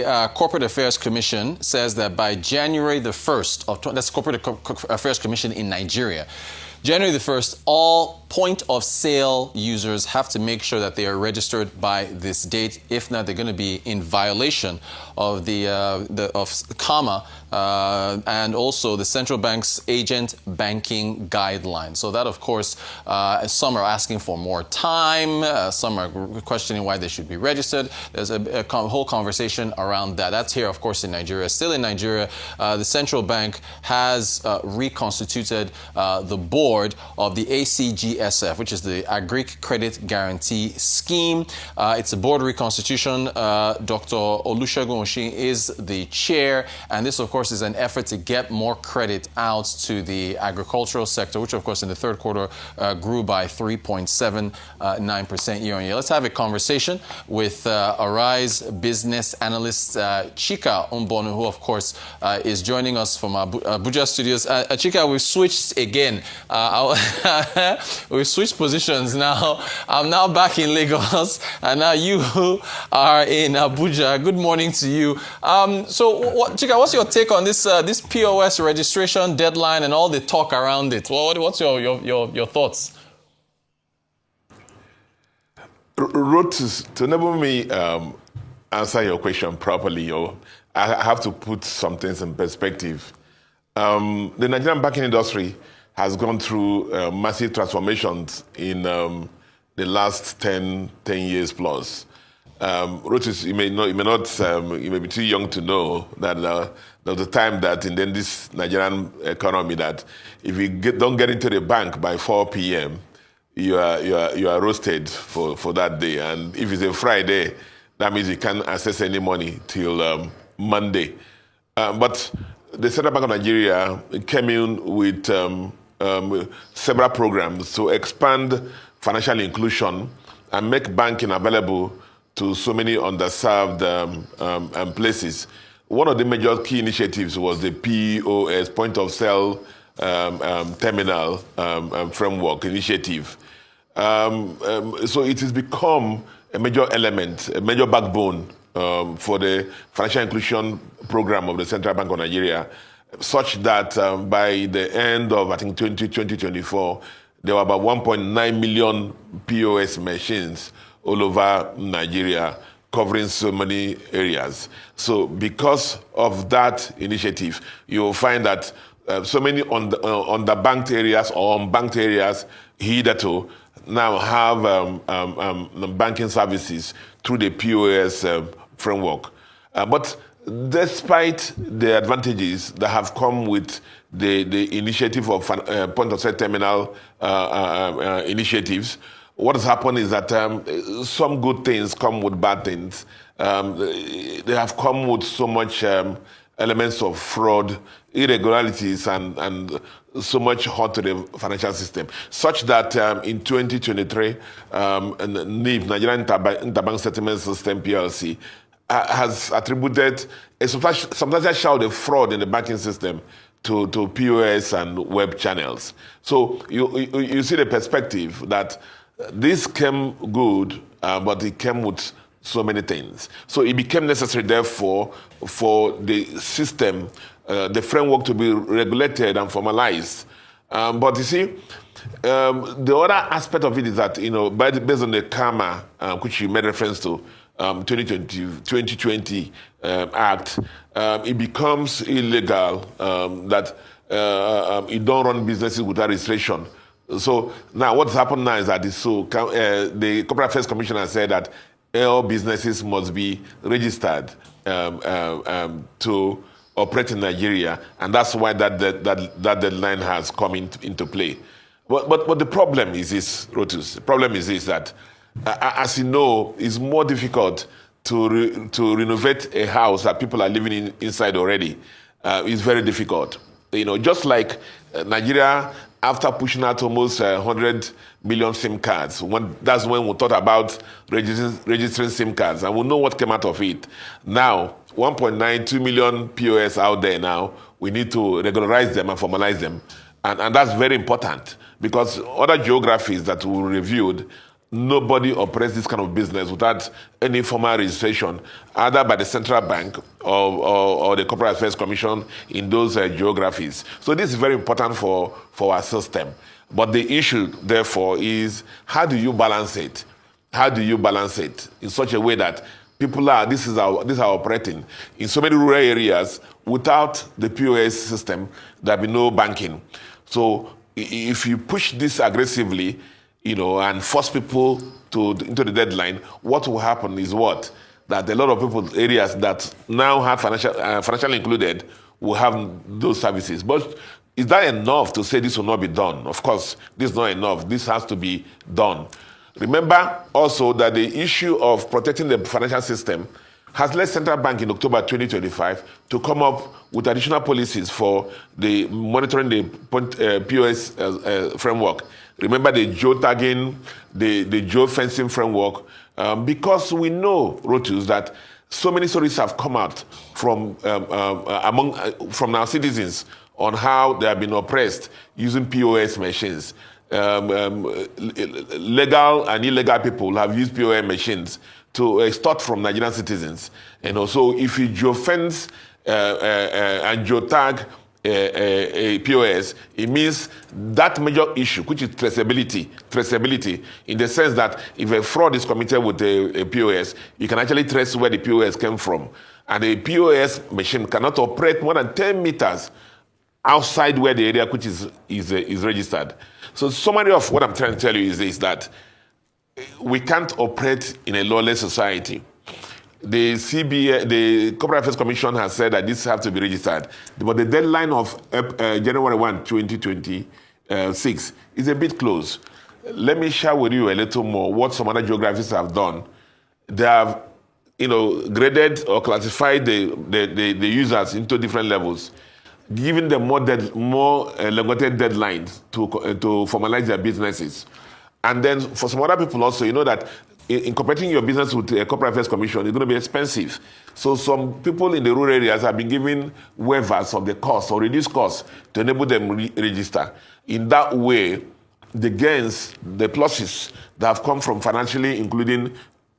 the Corporate Affairs Commission says that by January the 1st of that's Corporate Affairs Commission in Nigeria. January the 1st, all point of sale users have to make sure that they are registered by this date. If not, they're going to be in violation of the CAMA and also the central bank's agent banking guidelines. So that, of course, some are asking for more time. Some are questioning why they should be registered. There's a whole conversation around that. That's here, of course, in Nigeria. Still in Nigeria, the central bank has reconstituted the board of the ACGSF, which is the Agric Credit Guarantee Scheme. It's a board reconstitution. Dr. Olusegun Oshin is the chair, and this, of course, is an effort to get more credit out to the agricultural sector, which, of course, in the third quarter grew by 3.79% year on year. Let's have a conversation with Arise business analyst Chika Mbonu, who, of course, is joining us from Abuja studios. Chika, we've switched again. We've switched positions now. I'm now back in Lagos, and now you are in Abuja. Good morning to you. Chika, what's your take on this P.O.S. registration deadline and all the talk around it? What's your thoughts? To enable me answer your question properly, I have to put some things in perspective. The Nigerian banking industry has gone through massive transformations in the last 10 years plus. Rotus, you may be too young to know that there was a time that in this Nigerian economy that if you don't get into the bank by 4 p.m., you are roasted for that day. And if it's a Friday, that means you can't access any money till Monday. But the Central Bank of Nigeria came in with several programs to expand financial inclusion and make banking available to so many underserved places. One of the major key initiatives was the P.O.S, point of sale terminal framework initiative. So it has become a major element, a major backbone for the financial inclusion program of the Central Bank of Nigeria, such that by the end of, I think, 2024, there were about 1.9 million POS machines all over Nigeria, covering so many areas. So because of that initiative, you'll find that so many underbanked areas or unbanked areas hitherto now have banking services through the POS framework. But despite the advantages that have come with the initiative of point of sale terminal initiatives, what has happened is that some good things come with bad things. They have come with so much elements of fraud, irregularities, and so much hurt to the financial system, such that in 2023, NIB, Nigerian Interbank Settlement System PLC, has attributed a substantial share of the fraud in the banking system to POS and web channels. So you see the perspective that this came good, but it came with so many things. So it became necessary, therefore, for the system, the framework to be regulated and formalized. But you see, the other aspect of it is that, based on the CAMA, which you made reference to, 2020 Act, it becomes illegal that you don't run businesses without registration. So now what's happened now is that the Corporate Affairs Commissioner said that all businesses must be registered to operate in Nigeria, and that's why that deadline has come into play. But the problem is this, Rotus. The problem is this, that as you know, it's more difficult to renovate a house that people are living inside already. It's very difficult. Just like Nigeria, after pushing out almost 100 million SIM cards, that's when we thought about registering SIM cards, and we know what came out of it. Now, 1.92 million POS out there now, we need to regularize them and formalize them. And that's very important, because other geographies that we reviewed nobody operates this kind of business without any formal registration, either by the central bank or the Corporate Affairs Commission in those geographies. So this is very important for our system. But the issue, therefore, is how do you balance it? How do you balance it in such a way that people are, this is how operating in so many rural areas without the P.O.S. system, there'll be no banking. So if you push this aggressively, and force people into the deadline, what will happen is that a lot of people, areas that now have financially included, will have those services. But is that enough to say this will not be done? Of course, this is not enough. This has to be done. Remember also that the issue of protecting the financial system has led Central Bank in October 2025 to come up with additional policies for the monitoring the P.O.S. framework. Remember the geotagging, the geofencing framework, because we know, Rotus, that so many stories have come out from our citizens on how they have been oppressed using POS machines. Legal and illegal people have used POS machines to extort from Nigerian citizens. And also, if you geofence and geotag a POS, it means that major issue, which is traceability, in the sense that if a fraud is committed with a POS, you can actually trace where the POS came from. And a POS machine cannot operate more than 10 meters outside where the area which is registered. So summary of what I'm trying to tell you is this, that we can't operate in a lawless society. The the Corporate Affairs Commission has said that this has to be registered, but the deadline of January 1, 2026 is a bit close. Let me share with you a little more what some other geographies have done. They have, graded or classified the users into different levels, giving them more elongated deadlines to formalize their businesses. And then for some other people also, that in completing your business with a Corporate Affairs Commission is going to be expensive. So some people in the rural areas have been given waivers of the cost or reduced costs to enable them register. In that way, the gains, the pluses that have come from financially including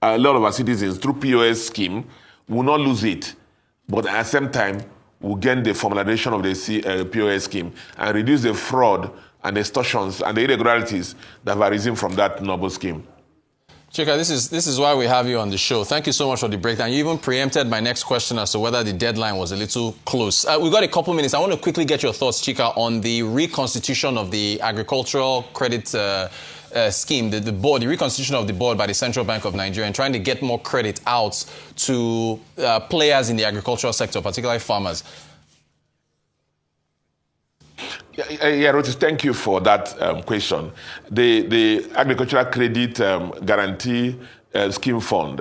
a lot of our citizens through POS scheme will not lose it. But at the same time, will gain the formalization of the POS scheme and reduce the fraud and extortions and the irregularities that have arisen from that noble scheme. Chika, this is why we have you on the show. Thank you so much for the breakdown. You even preempted my next question as to whether the deadline was a little close. We've got a couple minutes. I want to quickly get your thoughts, Chika, on the reconstitution of the agricultural credit scheme, the board, the reconstitution of the board by the Central Bank of Nigeria, and trying to get more credit out to players in the agricultural sector, particularly farmers. Yeah, Rotis, thank you for that question. The Agricultural Credit Guarantee Scheme Fund,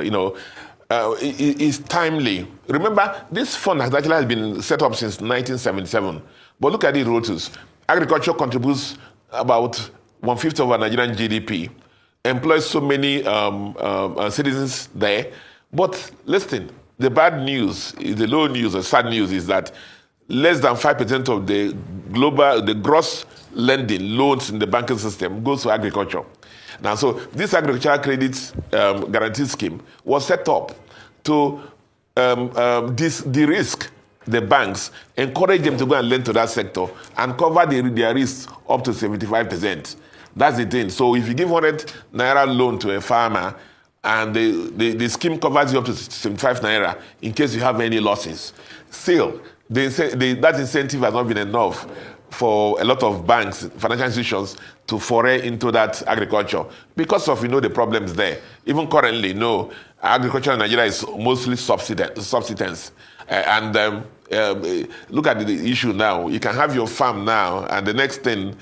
is timely. Remember, this fund has actually been set up since 1977. But look at it, Rotis. Agriculture contributes about 1/5 of our Nigerian GDP, employs so many citizens there. But listen, the bad news, the low news, the sad news is that less than 5% of the gross lending loans in the banking system goes to agriculture. Now, so this agricultural credit guarantee scheme was set up to de-risk the banks, encourage them to go and lend to that sector, and cover their risks up to 75%. That's the thing. So if you give 100 naira loan to a farmer, and the scheme covers you up to 75 naira in case you have any losses, still, that incentive has not been enough for a lot of banks, financial institutions, to foray into that agriculture because of the problems there. Even currently, agriculture in Nigeria is mostly subsistence. Look at the issue now. You can have your farm now, and the next thing,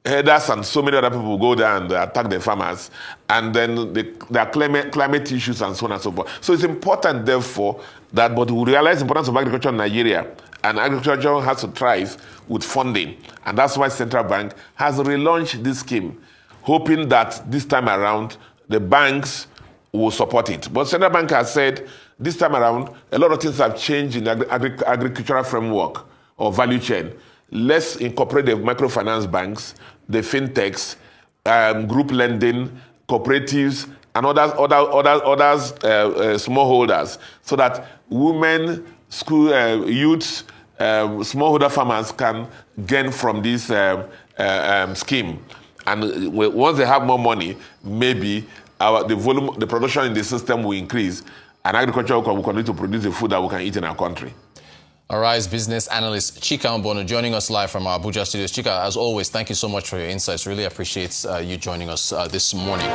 herders and so many other people will go there and attack the farmers, and then there are climate issues and so on and so forth. So it's important, therefore, but we realize the importance of agriculture in Nigeria, and agriculture has to thrive with funding, and that's why Central Bank has relaunched this scheme, hoping that this time around the banks will support it. But Central Bank has said this time around a lot of things have changed in the agricultural framework or value chain. Let's incorporate the microfinance banks, the fintechs, group lending, cooperatives, and others, smallholders, so that women, school youths, smallholder farmers can gain from this scheme. And once they have more money, maybe the production in the system will increase, and agriculture will continue to produce the food that we can eat in our country. Arise business analyst Chika Mbonu joining us live from our Abuja studios. Chika, as always, thank you so much for your insights. Really appreciate you joining us this morning.